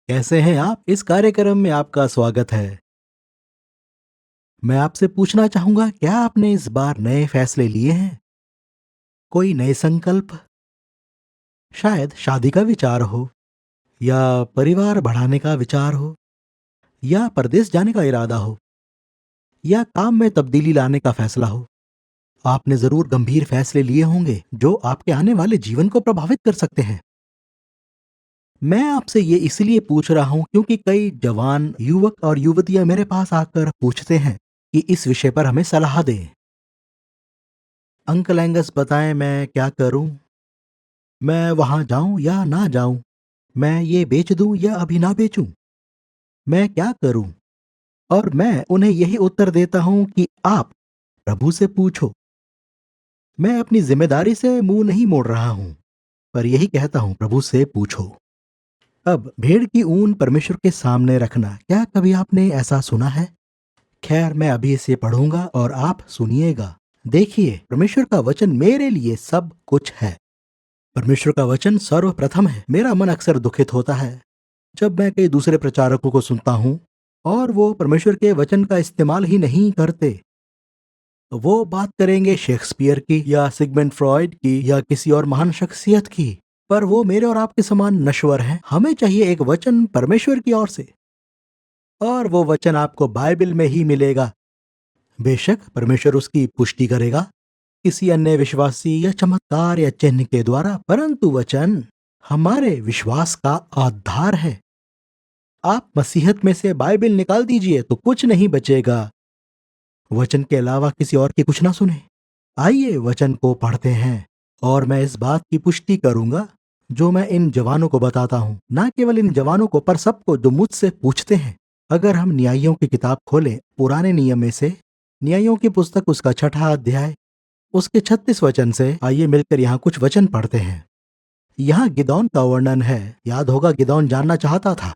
कैसे हैं आप? इस कार्यक्रम में आपका स्वागत है। मैं आपसे पूछना चाहूँगा, क्या आपने इस बार नए फैसले लिए हैं? कोई नए संकल्प? शायद शादी का विचार हो, या परिवार बढ़ाने का विचार हो, या परदेश जाने का इरादा हो, या काम में तब्दीली लाने का फैसला हो। आपने ज़रूर गंभीर फैसले लिए होंगे, जो आपके आने वाले जीवन को प्रभावित कर सकते हैं। मैं आपसे ये इसलिए पूछ रहा हूँ क्योंकि कई जवान युवक और युवतियाँ मेरे पास आकर पूछते हैं कि इस विषय पर हमें सलाह दें। अंकल एंगस, बताएं मैं क्या करूं? मैं वहां जाऊं या ना जाऊं? मैं ये बेच दूं या अभी ना बेचूं? मैं क्या करूं? और मैं उन्हें यही उत्तर देता हूं कि आप प्रभु से पूछो। मैं अपनी जिम्मेदारी से मुंह नहीं मोड़ रहा हूं, पर यही कहता हूं, प्रभु से पूछो। अब भेड़ की ऊन परमेश्वर के सामने रखना, क्या कभी आपने ऐसा सुना है? खैर, मैं अभी इसे पढ़ूंगा और आप सुनिएगा। देखिए, परमेश्वर का वचन मेरे लिए सब कुछ है। परमेश्वर का वचन सर्वप्रथम है। मेरा मन अक्सर दुखित होता है जब मैं कई दूसरे प्रचारकों को सुनता हूँ और वो परमेश्वर के वचन का इस्तेमाल ही नहीं करते। वो बात करेंगे शेक्सपियर की या सिगमंड फ्रॉइड की या किसी और महान शख्सियत की, पर वो मेरे और आपके समान नश्वर हैं। हमें चाहिए एक वचन परमेश्वर की ओर से, और वो वचन आपको बाइबल में ही मिलेगा। बेशक परमेश्वर उसकी पुष्टि करेगा किसी अन्य विश्वासी या चमत्कार या चिन्ह के द्वारा, परंतु वचन हमारे विश्वास का आधार है। आप मसीहत में से बाइबल निकाल दीजिए तो कुछ नहीं बचेगा। वचन के अलावा किसी और की कुछ ना सुने। आइए वचन को पढ़ते हैं, और मैं इस बात की पुष्टि करूंगा जो मैं इन जवानों को बताता हूँ, ना केवल इन जवानों को पर सबको जो मुझसे पूछते हैं। अगर हम न्यायियों की किताब खोलें पुराने नियम में से, न्यायियों की पुस्तक उसका 6वां अध्याय उसके 36 वचन से, आइए मिलकर यहाँ कुछ वचन पढ़ते हैं। यहाँ गिदौन का वर्णन है। याद होगा, गिदौन जानना चाहता था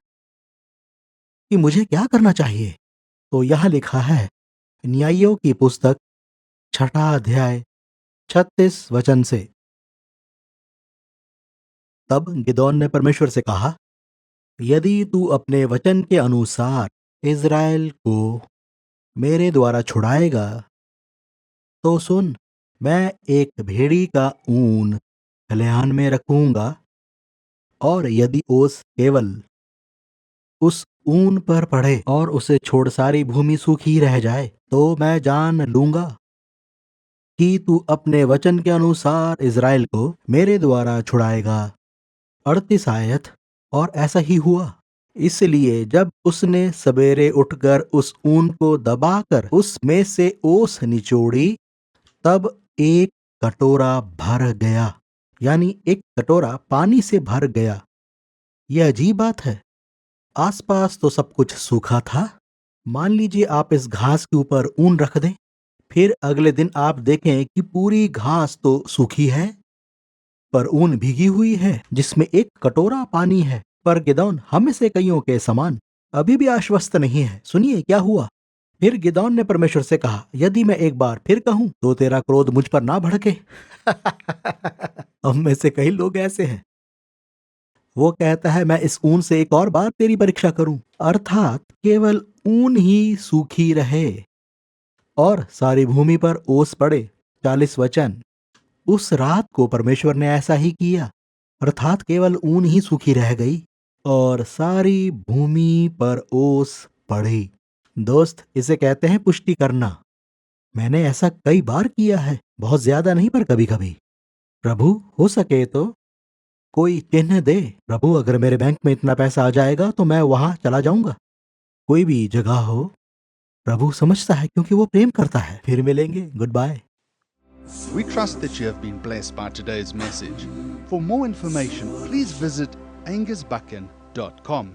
कि मुझे क्या करना चाहिए। तो यहाँ लिखा है, न्यायियों की पुस्तक 6वां अध्याय 36 वचन से, तब गिदौन ने परमेश्वर से कहा, यदि तू अपने वचन के अनुसार इज़राइल को मेरे द्वारा छुड़ाएगा, तो सुन, मैं एक भेड़ी का ऊन खलिहान में रखूंगा, और यदि ओस केवल उस ऊन पर पड़े और उसे छोड़ सारी भूमि सूखी रह जाए, तो मैं जान लूंगा कि तू अपने वचन के अनुसार इज़राइल को मेरे द्वारा छुड़ाएगा। 38 आयत, और ऐसा ही हुआ। इसलिए जब उसने सवेरे उठकर उस ऊन को दबाकर उसमें से ओस निचोड़ी, तब एक कटोरा भर गया, यानी एक कटोरा पानी से भर गया। यह अजीब बात है। आसपास तो सब कुछ सूखा था। मान लीजिए आप इस घास के ऊपर ऊन रख दें, फिर अगले दिन आप देखें कि पूरी घास तो सूखी है, पर ऊन भीगी हुई है जिसमें एक कटोरा पानी है। पर गिदौन हम में से कईयों के समान अभी भी आश्वस्त नहीं है। सुनिए क्या हुआ। फिर गिदौन ने परमेश्वर से कहा, यदि मैं एक बार फिर कहूं तो तेरा क्रोध मुझ पर ना भड़के। हम में से कई लोग ऐसे हैं। वो कहता है, मैं इस ऊन से एक और बार तेरी परीक्षा करूं, अर्थात केवल ऊन ही सूखी रहे और सारी भूमि पर ओस पड़े। 40 वचन। उस रात को परमेश्वर ने ऐसा ही किया, अर्थात केवल ऊन ही सूखी रह गई और सारी भूमि पर ओस पड़ी। दोस्त, इसे कहते हैं पुष्टि करना। मैंने ऐसा कई बार किया है, बहुत ज्यादा नहीं पर कभी कभी। प्रभु, हो सके तो कोई चिन्ह दे। प्रभु, अगर मेरे बैंक में इतना पैसा आ जाएगा तो मैं वहां चला जाऊंगा। कोई भी जगह हो। प्रभु समझता है क्योंकि वो प्रेम करता है। फिर मिलेंगे। Goodbye. We trust that you have been blessed by today's message. For more information, please visit angusbuchan.com.